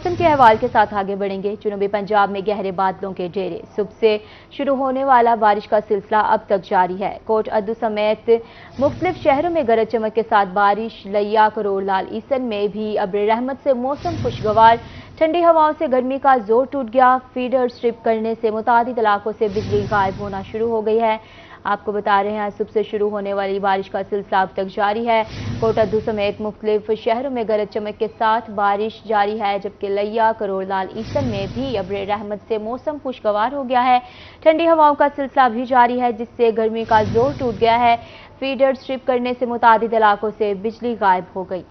मौसम के अहवाल के साथ आगे बढ़ेंगे। जनूबी पंजाब में गहरे बादलों के डेरे, सुबह से शुरू होने वाला बारिश का सिलसिला अब तक जारी है। कोट अद्दू समेत मुख्तलिफ शहरों में गरज चमक के साथ बारिश। लिया, करोड़लाल, ईसन में भी अब्र रहमत से मौसम खुशगवार। ठंडी हवाओं से गर्मी का जोर टूट गया। फीडर स्ट्रिप करने से मुतादिद इलाकों से बिजली गायब होना शुरू हो गई है। आपको बता रहे हैं, सुबह से शुरू होने वाली बारिश का सिलसिला अब तक जारी है। कोट अद्दू समेत मुख्तलिफ शहरों में गरज चमक के साथ बारिश जारी है, जबकि लिया, करोड़लाल, ईसन में भी अब्र रहमत से मौसम खुशगवार हो गया है। ठंडी हवाओं का सिलसिला भी जारी है, जिससे गर्मी का जोर टूट गया है। फीडर स्ट्रिप करने से मुतादिद इलाकों से बिजली गायब हो गई।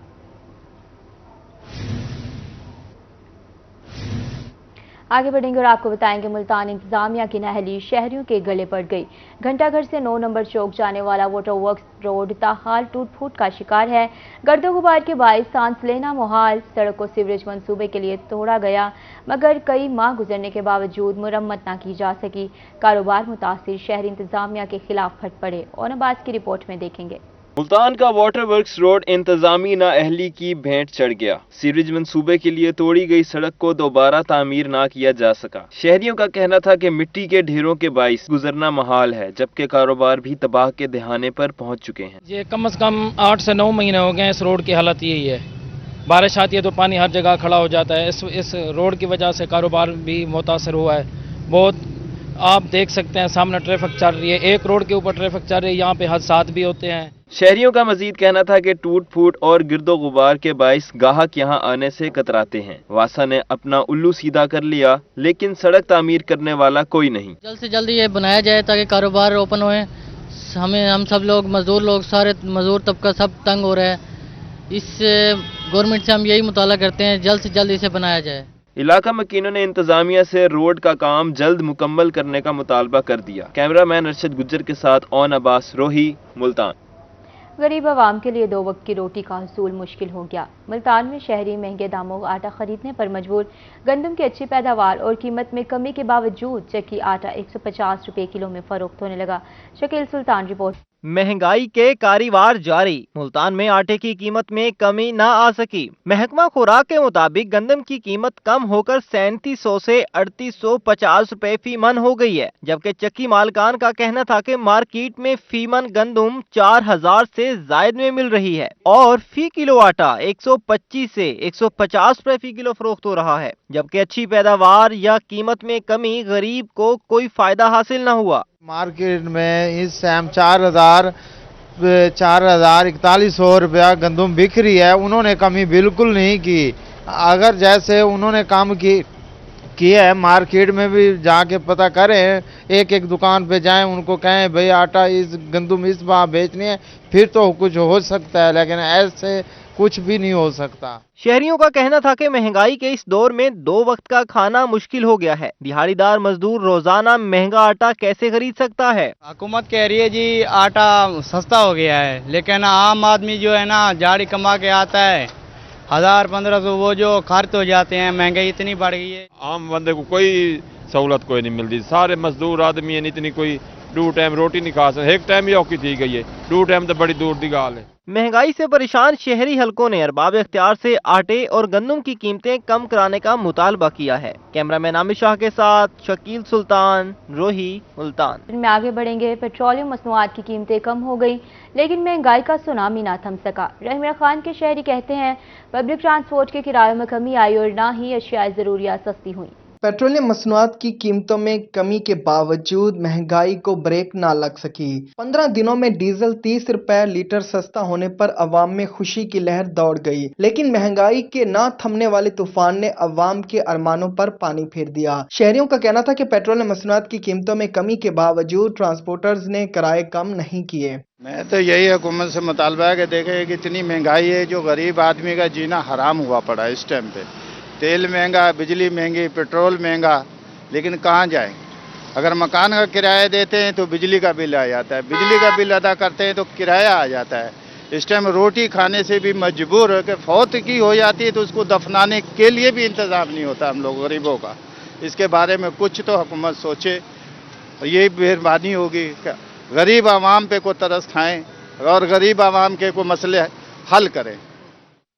आगे बढ़ेंगे और आपको बताएंगे, मुल्तान इंतजामिया की नाअहली शहरियों के गले पड़ गई। घंटाघर से 9 नंबर चौक जाने वाला वाटर वर्क्स रोड ताहाल टूट फूट का शिकार है। गर्दो गुबार के बाइस सांस लेना मुहाल। सड़क को सीवरेज मंसूबे के लिए तोड़ा गया, मगर कई माह गुजरने के बावजूद मुरम्मत न की जा सकी। कारोबार मुतासिर शहरी इंतजामिया के खिलाफ फट पड़े। और नबाज की रिपोर्ट में देखेंगे। मुल्तान का वाटर वर्क्स रोड इंतजामी नाअहली की भेंट चढ़ गया। सीवरेज मंसूबे के लिए तोड़ी गई सड़क को दोबारा तामीर ना किया जा सका। शहरियों का कहना था कि मिट्टी के ढेरों के बाइस गुजरना महाल है, जबकि कारोबार भी तबाह के दहाने पर पहुंच चुके हैं। ये कम से कम 8 से 9 महीने हो गए। इस रोड की हालत यही है। बारिश आती है तो पानी हर जगह खड़ा हो जाता है। इस रोड की वजह से कारोबार भी मुतासर हुआ है बहुत। आप देख सकते हैं, सामने ट्रैफिक चल रही है, एक रोड के ऊपर ट्रैफिक चल रही है, यहाँ पे हादसात भी होते हैं। शहरियों का मजीद कहना था कि टूट फूट और गिरदो गुबार के बाइस गाहक यहाँ आने से कतराते हैं। वासा ने अपना उल्लू सीधा कर लिया, लेकिन सड़क तामीर करने वाला कोई नहीं। जल्द से जल्द ये बनाया जाए ताकि कारोबार ओपन होए। हम सब लोग मजदूर लोग, सारे मजदूर तबका सब तंग हो रहा है। इस गवर्नमेंट से हम यही मुताला करते हैं, जल्द से जल्द इसे बनाया जाए। इलाका मकीनों ने इंतजामिया से रोड का काम जल्द मुकम्मल करने का मुतालबा कर दिया। कैमरामैन अरशद गुज्जर के साथ ओन अब्बास, रोही, मुल्तान। गरीब आवाम के लिए 2 वक्त की रोटी का हसूल मुश्किल हो गया। मुल्तान में शहरी महंगे दामों का आटा खरीदने पर मजबूर। गंदम की अच्छी पैदावार और कीमत में कमी के बावजूद चक्की आटा 150 रुपए किलो में फरोख्त होने लगा। शकील सुल्तान रिपोर्ट। महंगाई के कारीवार जारी। मुल्तान में आटे की कीमत में कमी न आ सकी। महकमा खुराक के मुताबिक गंदम की कीमत कम होकर 3700 से 3850 रुपए फी मन हो गई है, जबकि चक्की मालकान का कहना था कि मार्केट में फी मन गंदम 4000 से जायद में मिल रही है और फी किलो आटा 125 से 150 रुपए फी किलो फरोख्त हो रहा है, जबकि अच्छी पैदावार या कीमत में कमी गरीब को कोई फायदा हासिल न हुआ। मार्केट में इस टाइम 4100 रुपया गंदम बिक रही है। उन्होंने कमी बिल्कुल नहीं की। अगर जैसे उन्होंने काम किया है, मार्केट में भी जाके पता करें, एक एक दुकान पे जाएं, उनको कहें भाई आटा इस गंदम इस भाव बेचनी है, फिर तो कुछ हो सकता है, लेकिन ऐसे कुछ भी नहीं हो सकता। शहरियों का कहना था कि महंगाई के इस दौर में 2 वक्त का खाना मुश्किल हो गया है। दिहाड़ीदार मजदूर रोजाना महंगा आटा कैसे खरीद सकता है। हुकूमत कह रही है जी आटा सस्ता हो गया है, लेकिन आम आदमी जो है ना दिहाड़ी कमा के आता है 1000-1500, वो जो खर्च हो जाते हैं। महंगाई इतनी बढ़ गई है, आम बंदे को कोई सहूलत कोई नहीं मिलती। सारे मजदूर आदमी है, इतनी कोई 2 टाइम रोटी नहीं खा सकते। एक टाइम ही औखी थी गई है, 2 टाइम तो बड़ी दूर की गाल है। महंगाई से परेशान शहरी हलकों ने अरबाब इख्तियार से आटे और गंदम की कीमतें कम कराने का मुतालबा किया है। कैमरामैन आमिर शाह के साथ शकील सुल्तान, रोही, मुल्तान। में आगे बढ़ेंगे। पेट्रोलियम मसनूआत की कीमतें कम हो गई, लेकिन महंगाई का सुनामी ना थम सका। रहमान खान के शहरी कहते हैं, पब्लिक ट्रांसपोर्ट के किरायों में कमी आई और ना ही अशियाए ज़रूरियात सस्ती हुई। पेट्रोलियम मसनूआत की कीमतों में कमी के बावजूद महंगाई को ब्रेक ना लग सकी। 15 दिनों में डीजल 30 रुपए लीटर सस्ता होने पर अवाम में खुशी की लहर दौड़ गई, लेकिन महंगाई के ना थमने वाले तूफान ने अवाम के अरमानों पर पानी फेर दिया। शहरियों का कहना था कि पेट्रोलियम मसनूआत की कीमतों में कमी के बावजूद ट्रांसपोर्टर्स ने किराए कम नहीं किए। मैं तो यही हुकूमत से मुतालबा है कि देखें कि इतनी महंगाई है, जो गरीब आदमी का जीना हराम हुआ पड़ा है इस टाइम पे। तेल महंगा, बिजली महंगी, पेट्रोल महंगा, लेकिन कहाँ जाएं। अगर मकान का किराया देते हैं तो बिजली का बिल आ जाता है, बिजली का बिल अदा करते हैं तो किराया आ जाता है। इस टाइम रोटी खाने से भी मजबूर हो के फौत की हो जाती है, तो उसको दफनाने के लिए भी इंतज़ाम नहीं होता हम लोग गरीबों का। इसके बारे में कुछ तो हुकूमत सोचे, ये मेहरबानी होगी गरीब आवाम पे को तरस खाएं और गरीब आवाम के को मसले हल करें।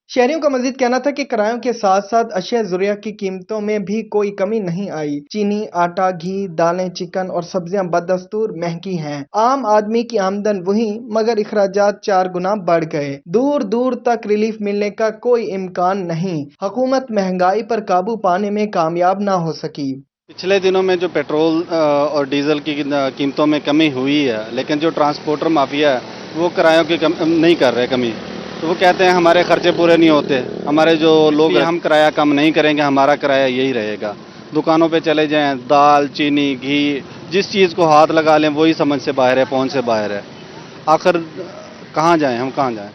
शहरियों का मजीद कहना था कि किरायों के साथ साथ अशिया ज़रूरिया की कीमतों में भी कोई कमी नहीं आई। चीनी, आटा, घी, दालें, चिकन और सब्जियां बदस्तूर महंगी हैं। आम आदमी की आमदन वही मगर इखराजात 4 गुना बढ़ गए। दूर दूर तक रिलीफ मिलने का कोई इम्कान नहीं। हुकूमत महंगाई पर काबू पाने में कामयाब ना हो सकी। पिछले दिनों में जो पेट्रोल और डीजल की कीमतों में कमी हुई है, लेकिन जो ट्रांसपोर्टर माफिया है वो किरायों की नहीं कर रहे कमी। तो वो कहते हैं हमारे खर्चे पूरे नहीं होते, हमारे जो लोग हम किराया कम नहीं करेंगे, हमारा किराया यही रहेगा। दुकानों पे चले जाएं, दाल, चीनी, घी, जिस चीज़ को हाथ लगा लें वही समझ से बाहर है, पहुंच से बाहर है। आखिर कहाँ जाएं, हम कहाँ जाएं?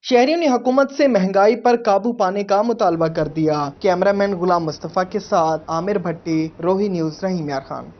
शहरियों ने हुकूमत से महंगाई पर काबू पाने का मुतालबा कर दिया। कैमरामैन गुलाम मुस्तफ़ा के साथ आमिर भट्टी, रोही न्यूज़, रहीम यार खान।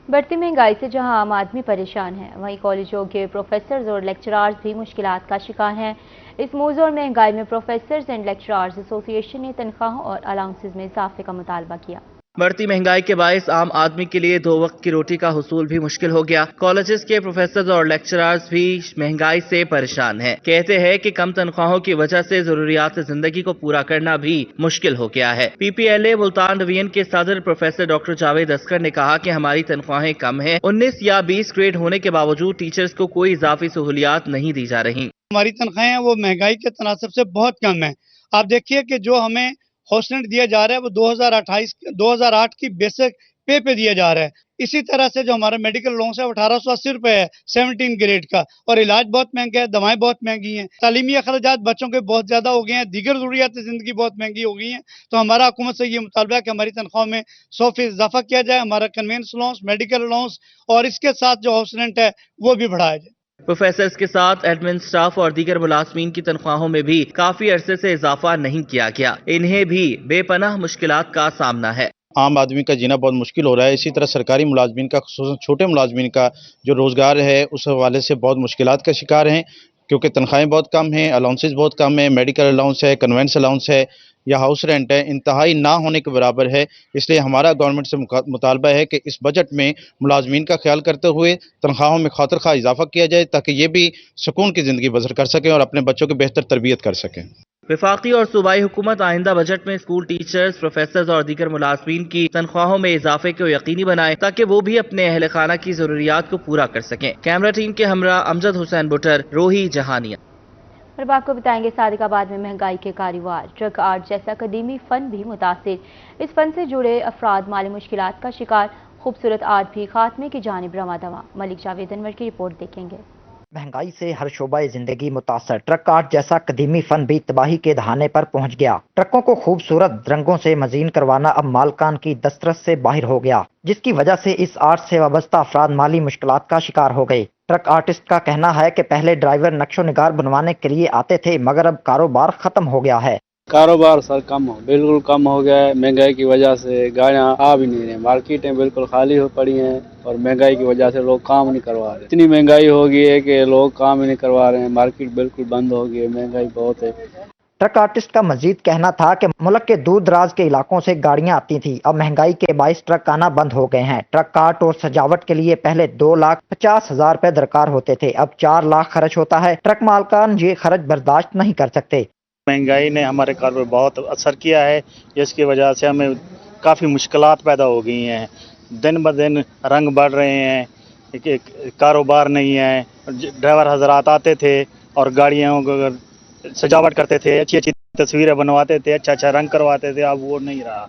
बढ़ती महंगाई से जहां आम आदमी परेशान है, वहीं कॉलेजों के प्रोफेसर्स और लेक्चरार्स भी मुश्किलात का शिकार हैं। इस मौजूद और महंगाई में प्रोफेसर्स एंड लेक्चरार्स एसोसिएशन ने तनख्वाहों और अलाउंसेस में इजाफे का मुतालबा किया। बढ़ती महंगाई के बायस आम आदमी के लिए 2 वक्त की रोटी का हुसूल भी मुश्किल हो गया। कॉलेजेस के प्रोफेसर्स और लेक्चरर्स भी महंगाई से परेशान हैं। कहते हैं कि कम तनख्वाहों की वजह से जरूरियात जिंदगी को पूरा करना भी मुश्किल हो गया है। PPLA मुल्तान डिवीजन के सदर प्रोफेसर डॉक्टर जावेद अस्कर ने कहा कि हमारी तनख्वाहें कम हैं। 19 या 20 ग्रेड होने के बावजूद टीचर्स को कोई इजाफी सहूलियात नहीं दी जा रही। हमारी तनख्वाहें वो महंगाई के तनासब से बहुत कम है। आप देखिए कि जो हमें हॉस्टल दिया जा रहा है वो 2008 की बेसिक पे दिया जा रहा है। इसी तरह से जो हमारा मेडिकल अलाउंस है 1880 रुपए है 17 ग्रेड का, और इलाज बहुत महंगा है, दवाएं बहुत महंगी हैं, तालीमी अखराजात बच्चों के बहुत ज्यादा हो गए हैं, दीगर जरूरियात जिंदगी बहुत महंगी हो गई हैं। तो हमारा हुकूमत से ये मुतालबा है कि हमारी तनख्वाह में 100% इजाफा किया जाए, हमारा कन्वेंस अलाउंस, मेडिकल अलाउंस और इसके साथ जो हाउस रेंट है वो भी बढ़ाया जाए। प्रोफेसर्स के साथ एडमिन स्टाफ और दीगर मुलाजमीन की तनख्वाहों में भी काफी अरसे से इजाफा नहीं किया गया। इन्हें भी बेपनाह मुश्किलात का सामना है। आम आदमी का जीना बहुत मुश्किल हो रहा है। इसी तरह सरकारी मुलाजमीन का, खुसूसन छोटे मुलाजमीन का जो रोज़गार है उस हवाले से बहुत मुश्किलात का शिकार हैं, क्योंकि तनख्वाहें बहुत कम हैं, अलाउंसेस बहुत कम हैं, मेडिकल अलाउंस है, कन्वेंस अलाउंस है या हाउस रेंट है, इंतहाई ना होने के बराबर है। इसलिए हमारा गवर्नमेंट से मुतालबा है कि इस बजट में मुलाजमीन का ख्याल करते हुए तनख्वाहों में खातिर खा इजाफा किया जाए, ताकि ये भी सुकून की ज़िंदगी बसर कर सकें और अपने बच्चों की बेहतर तरबियत कर सकें। वफाकी और सूबाई हुकूमत आइंदा बजट में स्कूल टीचर्स, प्रोफेसर्स और दीगर मुलाजमीन की तनख्वाहों में इजाफे को यकीनी बनाए, ताकि वो भी अपने अहल खाना की जरूरियात को पूरा कर सकें। कैमरा टीम के हमरा अमजद हुसैन बुटर, रोही जहानिया। और आपको बताएंगे सादिकाबाद में महंगाई के कारोबार, ट्रक आर्ट जैसा कदीमी फन भी मुतासिर। इस फन से जुड़े अफराद माली मुश्किलात का शिकार। खूबसूरत आर्ट भी खात्मे की जानिब रवा दवा। मलिक जावेद अनवर की रिपोर्ट देखेंगे। महंगाई से हर शोबा जिंदगी मुतासर। ट्रक आर्ट जैसा कदीमी फन भी तबाही के दहाने पर पहुंच गया। ट्रकों को खूबसूरत रंगों से मजीन करवाना अब मालकान की दस्तरस से बाहर हो गया, जिसकी वजह से इस आर्ट से वाबस्ता अफराद माली मुश्किलात का शिकार हो गए। ट्रक आर्टिस्ट का कहना है कि पहले ड्राइवर नक्शो निगार बनवाने के लिए आते थे, मगर अब कारोबार खत्म हो गया है। कारोबार सर बिल्कुल कम हो गया है। महंगाई की वजह से गाड़ियाँ आ भी नहीं रही, मार्केटें बिल्कुल खाली हो पड़ी हैं और महंगाई की वजह से लोग काम नहीं करवा रहे। इतनी महंगाई हो गई है कि लोग काम ही नहीं करवा रहे हैं, मार्केट बिल्कुल बंद हो गई है, महंगाई बहुत है। ट्रक आर्टिस्ट का मजीद कहना था कि मुल्क के दूर दराज के इलाकों से गाड़ियां आती थी, अब महंगाई के बाइस ट्रक आना बंद हो गए हैं। ट्रक आर्ट और सजावट के लिए पहले 2,50,000 रुपए दरकार होते थे, अब 4 लाख खर्च होता है। ट्रक मालकान ये खर्च बर्दाश्त नहीं कर सकते। महंगाई ने हमारे कारोबार पर बहुत असर किया है, जिसकी वजह से हमें काफ़ी मुश्किलात पैदा हो गई हैं। दिन ब दिन रंग बढ़ रहे हैं, कारोबार नहीं है। ड्राइवर हजरात आते थे और गाड़ियों को सजावट करते थे, अच्छी अच्छी तस्वीरें बनवाते थे, अच्छा अच्छा रंग करवाते थे, अब वो नहीं रहा।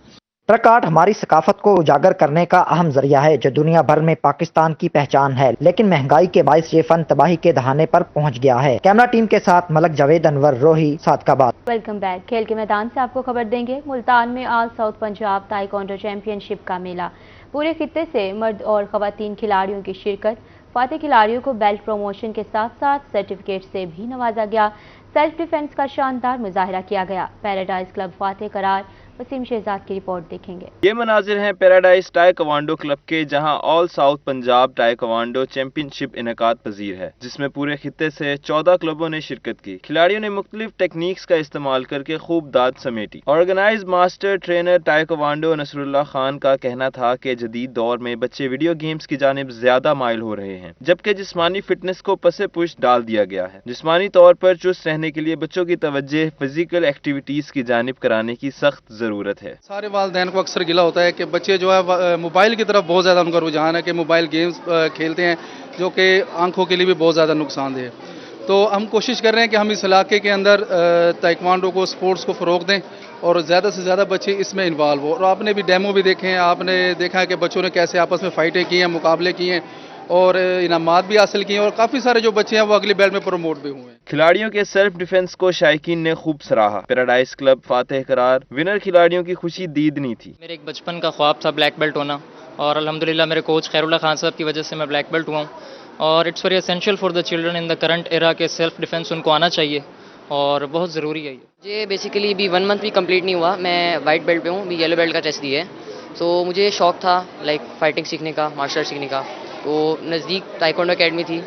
ट्रक आर्ट हमारी सकाफत को उजागर करने का अहम जरिया है, जो दुनिया भर में पाकिस्तान की पहचान है, लेकिन महंगाई के बायस ये फन तबाही के दहाने पर पहुंच गया है। कैमरा टीम के साथ मलक जावेद अनवर, रोही, सादिकाबाद। Welcome back. खेल के मैदान से आपको खबर देंगे। मुल्तान में आज साउथ पंजाब ताइक्वांडो चैंपियनशिप का मेला। पूरे खित्ते से मर्द और खवातीन खिलाड़ियों की शिरकत। फाते खिलाड़ियों को बेल्ट प्रमोशन के साथ साथ सर्टिफिकेट से भी नवाजा गया। सेल्फ डिफेंस का शानदार मुजाहिरा किया गया। पैराडाइज क्लब फाते करार, वसीम शहजाद की रिपोर्ट देखेंगे। ये मनाजिर हैं पैराडाइज टाइक्वांडो क्लब के, जहां all south Punjab taekwondo championship इनेकाद पजीर है, जिसमें पूरे खित्ते से 14 क्लबों ने शिरकत की। खिलाड़ियों ने मुख्तलिफ टेक्निक्स का इस्तेमाल करके खूब दाद समेटी। Organize master trainer taekwondo Nasrullah Khan का कहना था कि जदीद दौर में बच्चे वीडियो गेम्स की जानिब ज्यादा माइल हो रहे हैं, जबकि जिस्मानी फिटनेस को पसे पुश डाल दिया गया है। जिस्मानी तौर पर चुस्त रहने के लिए बच्चों की तवज्जो फिजिकल एक्टिविटीज की जानिब कराने की सख्त जरूरत है। सारे वालिदैन को अक्सर गिला होता है कि बच्चे जो है मोबाइल की तरफ बहुत ज़्यादा उनका रुझान है कि मोबाइल गेम्स खेलते हैं, जो कि आंखों के लिए भी बहुत ज़्यादा नुकसानदेह है। तो हम कोशिश कर रहे हैं कि हम इस इलाके के अंदर ताइक्वांडो को, स्पोर्ट्स को फ़रोग दें और ज़्यादा से ज़्यादा बच्चे इसमें इन्वॉल्व हो। और आपने भी डेमो भी देखे हैं, आपने देखा है कि बच्चों ने कैसे आपस में फ़ाइटें की हैं, मुकाबले किए हैं और इनामात भी हासिल किए हैं, और काफ़ी सारे जो बच्चे हैं वो अगली बेल्ट में प्रमोट भी हुए हैं। खिलाड़ियों के सेल्फ डिफेंस को शायकीन ने खूब सराहा। पैराडाइज क्लब फातेह करार, विनर खिलाड़ियों की खुशी दीदनी थी। मेरे एक बचपन का ख्वाब था ब्लैक बेल्ट होना, और अल्हम्दुलिल्लाह मेरे कोच खैरुल्लाह खान साहब की वजह से मैं ब्लैक बेल्ट हुआ हूँ। और it's very essential for the children in the current era के सेल्फ डिफेंस उनको आना चाहिए और बहुत ज़रूरी है ये। बेसिकली अभी 1 मंथ भी कंप्लीट नहीं हुआ, मैं वाइट बेल्ट पे हूँ, अभी येलो बेल्ट का टेस्ट दिया है। तो मुझे शौक था लाइक फाइटिंग सीखने का, मार्शल आर्ट सीखने का। तो नज़दीक ताइक्वांडो एकेडमी थी,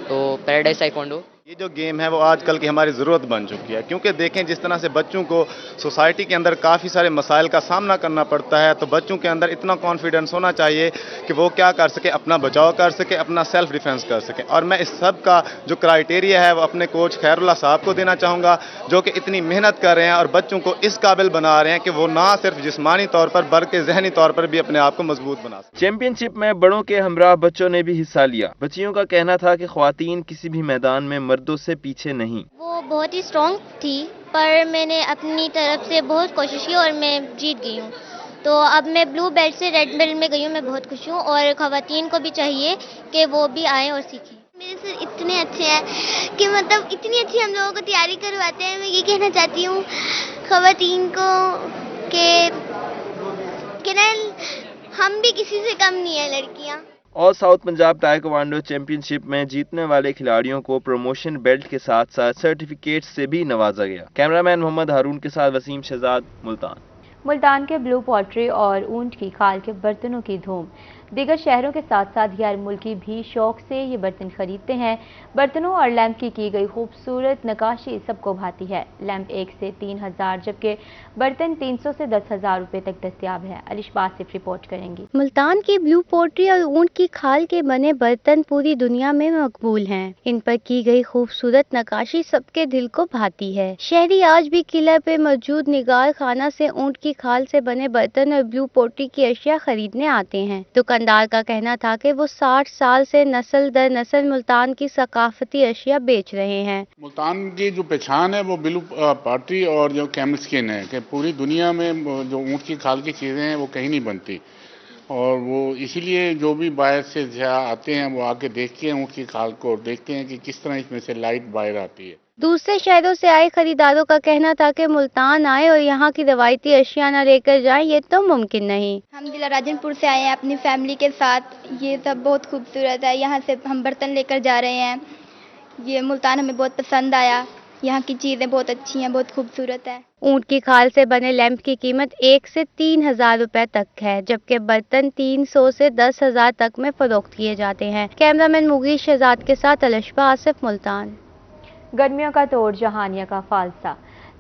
तो पैराडाइज ताइक्वांडो। ये जो गेम है वो आजकल की हमारी ज़रूरत बन चुकी है, क्योंकि देखें जिस तरह से बच्चों को सोसाइटी के अंदर काफ़ी सारे मसाइल का सामना करना पड़ता है, तो बच्चों के अंदर इतना कॉन्फिडेंस होना चाहिए कि वो क्या कर सके, अपना बचाव कर सके, अपना सेल्फ डिफेंस कर सके। और मैं इस सब का जो क्राइटेरिया है वो अपने कोच खैरुल्लाह साहब को देना चाहूँगा, जो कि इतनी मेहनत कर रहे हैं और बच्चों को इस काबिल बना रहे हैं कि वो ना सिर्फ जिस्मानी तौर पर बल्कि जहनी तौर पर भी अपने आप को मजबूत बना सके। चैंपियनशिप में बड़ों के हमराह बच्चों ने भी हिस्सा लिया। बच्चियों का कहना था कि ख्वातीन किसी भी मैदान में मर्दों से पीछे नहीं। वो बहुत ही स्ट्रॉन्ग थी, पर मैंने अपनी तरफ से बहुत कोशिश की और मैं जीत गई हूँ। तो अब मैं ब्लू बेल्ट से रेड बेल्ट में गई हूँ, मैं बहुत खुश हूँ। और ख़वातीन को भी चाहिए कि वो भी आएँ और सीखें। मेरे सर इतने अच्छे हैं कि मतलब इतनी अच्छी हम लोगों को तैयारी करवाते हैं। मैं ये कहना चाहती हूँ ख़वातीन को कि ना हम भी किसी से कम नहीं है, लड़कियाँ। All south Punjab taekwondo championship में जीतने वाले खिलाड़ियों को प्रमोशन बेल्ट के साथ साथ सर्टिफिकेट से भी नवाजा गया। कैमरामैन मोहम्मद हारून के साथ वसीम शहजाद, मुल्तान। मुल्तान के ब्लू पॉटरी और ऊंट की खाल के बर्तनों की धूम। दीगर शहरों के साथ साथ गैर मुल्की भी शौक से ये बर्तन खरीदते हैं। बर्तनों और लैंप की गई खूबसूरत नक्काशी सबको भाती है। लैंप 1 से 3,000 जबकि बर्तन 300 से 10,000 रुपए तक दस्तियाब है। अलिशा सिर्फ रिपोर्ट करेंगी। मुल्तान की ब्लू पोट्री और ऊंट की खाल के बने बर्तन पूरी दुनिया में मकबूल हैं। इन पर की गई खूबसूरत नक्काशी सबके दिल को भाती है। शहरी आज भी किले पे मौजूद निगार खाना से ऊंट की खाल से बने बर्तन और ब्लू पोट्री की अशिया खरीदने आते हैं। दुकानदार का कहना था कि वो 60 साल से नस्ल दर नस्ल मुल्तान की सकाफती अशिया बेच रहे हैं। मुल्तान की जो पहचान है वो ब्लू पॉटरी और जो कैमल स्किन है, कि पूरी दुनिया में जो ऊँट की खाल की चीज़ें हैं वो कहीं नहीं बनती, और वो इसीलिए जो भी बाहर से आते हैं वो आके देखते हैं ऊँट की खाल को और देखते हैं कि किस तरह इसमें से लाइट बाहर आती है। दूसरे शहरों से आए खरीदारों का कहना था कि मुल्तान आए और यहाँ की रवायती अशिया न लेकर जाएं, ये तो मुमकिन नहीं। हम जिला राजनपुर से आए हैं अपनी फैमिली के साथ। ये सब बहुत खूबसूरत है, यहाँ से हम बर्तन लेकर जा रहे हैं। ये मुल्तान हमें बहुत पसंद आया, यहाँ की चीज़ें बहुत अच्छी हैं, बहुत खूबसूरत है। ऊंट की खाल से बने लैंप की कीमत 1 से 3,000 रुपए तक है, जबकि बर्तन 300 से 10,000 तक में फरोख्त किए जाते हैं। कैमरामैन मुगीर शहजाद के साथ अलिशा आसिफ, मुल्तान। गर्मियों का तोड़, जहानिया का फालसा।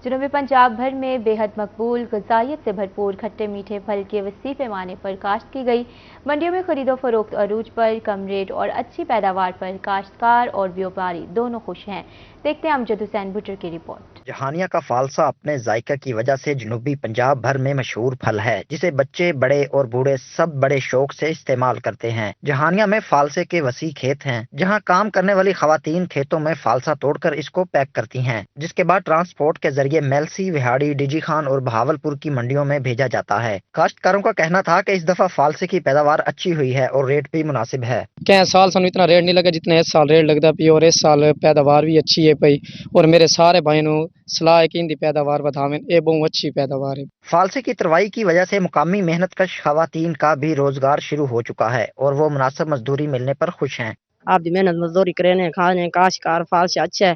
जनूबी पंजाब भर में बेहद मकबूल ग़िज़ाइयत से भरपूर खट्टे मीठे फल के वसी पैमाने पर काश्त की गई। मंडियों में खरीदो फरोख्त अरूज पर, कम रेट और अच्छी पैदावार पर काश्तकार और व्यापारी दोनों खुश हैं। देखते हैं अमजद हुसैन भुट्टर की रिपोर्ट। जहानिया का फालसा अपने जायका की वजह से जनूबी पंजाब भर में मशहूर फल है, जिसे बच्चे, बड़े और बूढ़े सब बड़े शौक से इस्तेमाल करते हैं। जहानिया में फालसे के वसी खेत हैं, जहां काम करने वाली खवातीन खेतों में फालसा तोड़कर इसको पैक करती हैं, जिसके बाद ट्रांसपोर्ट के जरिए मेलसी, विहाड़ी, डीजी खान और बहावलपुर की मंडियों में भेजा जाता है। काश्तकारों का कहना था कि इस दफा फालसे की पैदावार अच्छी हुई है और रेट भी मुनासिब है। क्या साल सानू इतना रेट नहीं लगा जितना इस साल रेट लगता पी, और इस साल पैदावार भी अच्छी है पई, और मेरे सारे भाई नु सलाह है कि इनकी पैदावार बढ़ावें, ये बहुत अच्छी पैदावार है। फालसे की तरवाई की वजह से मुकामी मेहनतकश खवातीन का भी रोजगार शुरू हो चुका है और वो मुनासिब मजदूरी मिलने पर खुश हैं। आप दी मेहनत मजदूरी करे खाने काशकार फालसे अच्छा है,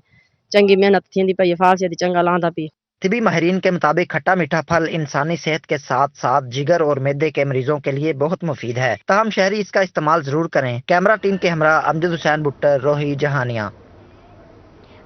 चंगी मेहनत थी पई, फालसे दी चंगा लांदा पी। तिबी माहिरीन के मुताबिक खट्टा मीठा फल इंसानी सेहत के साथ साथ जिगर और मैदे के मरीजों के लिए बहुत मुफीद है, ताहम शहरी इसका इस्तेमाल जरूर करें। कैमरा टीम के हमरा अमजद हुसैन भुट्टर, रोही जहानिया।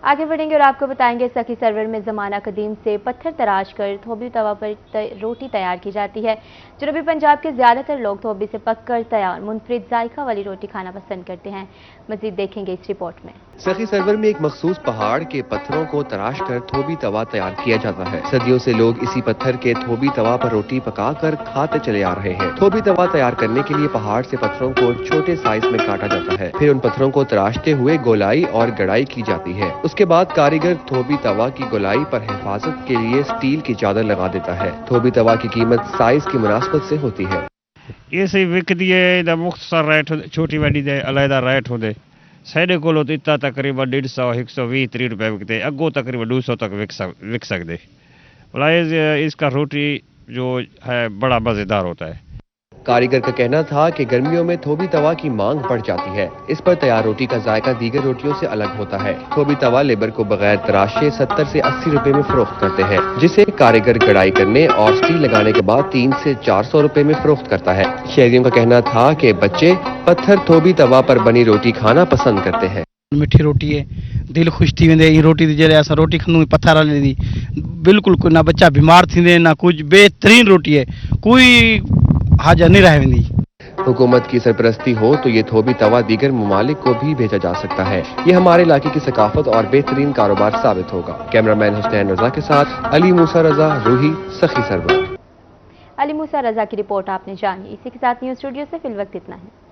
आगे बढ़ेंगे और आपको बताएंगे सखी सरवर में ज़माना कदीम से पत्थर तराश कर थोबी तवा पर रोटी तैयार की जाती है। जनूबी पंजाब के ज़्यादातर लोग थोबी से पककर तैयार मुनफरिद जायका वाली रोटी खाना पसंद करते हैं। मज़ीद देखेंगे इस रिपोर्ट में। सखी सरवर में एक मखसूस पहाड़ के पत्थरों को तराश कर थोबी तवा तैयार किया जाता है। सदियों से लोग इसी पत्थर के थोबी तवा पर रोटी पकाकर खाते चले आ रहे हैं। थोबी तवा तैयार करने के लिए पहाड़ से पत्थरों को छोटे साइज में काटा जाता है, फिर उन पत्थरों को तराशते हुए गोलाई और गड़ाई की जाती है। उसके बाद कारीगर थोबी तवा की गोलाई पर हिफाजत के लिए स्टील की चादर लगा देता है। थोबी तवा की कीमत साइज की मुनासबत से होती है। ये विकदी है मुख्तसर रेट छोटी वड्डी दे अलहदा रेट होंदे साढ़े कोलो तो इतना तकरीबन 150 120 30 रुपए विकते, अगो तकरीबन 200 तक विक सकते। इसका रोटी जो है बड़ा मजेदार होता है। कारीगर का कहना था कि गर्मियों में थोबी तवा की मांग बढ़ जाती है। इस पर तैयार रोटी का जायका दीगर रोटियों से अलग होता है। थोबी तवा लेबर को बगैर तराशे 70 से 80 रुपए में फरोख्त करते हैं, जिसे कारीगर गड़ाई करने और स्टील लगाने के बाद 300 से 400 रुपए में फरोख्त करता है। शहरियों का कहना था कि बच्चे पत्थर थोबी तवा पर बनी रोटी खाना पसंद करते हैं। मिठी रोटी है, दिल खुश थी वेंदे। ई रोटी जॾहिं असां रोटी खंदू पत्थर वाली दी बिल्कुल कोई ना बच्चा बीमार थींदे ना कुछ। बेहतरीन रोटी है, कोई हाजा नहीं रह वेंदी। हुकूमत की सरपरस्ती हो तो ये थोबी तवा दीगर ममालिक को भी भेजा जा सकता है। ये हमारे इलाके की सकाफत और बेहतरीन कारोबार साबित होगा। कैमरामैन हुसैन रजा के साथ अली मूसा रजा, रूही, सखी सरवर। अली मूसा रजा की रिपोर्ट आपने जानी। इसी के साथ न्यूज़ स्टूडियो से फिलवक्त इतना है।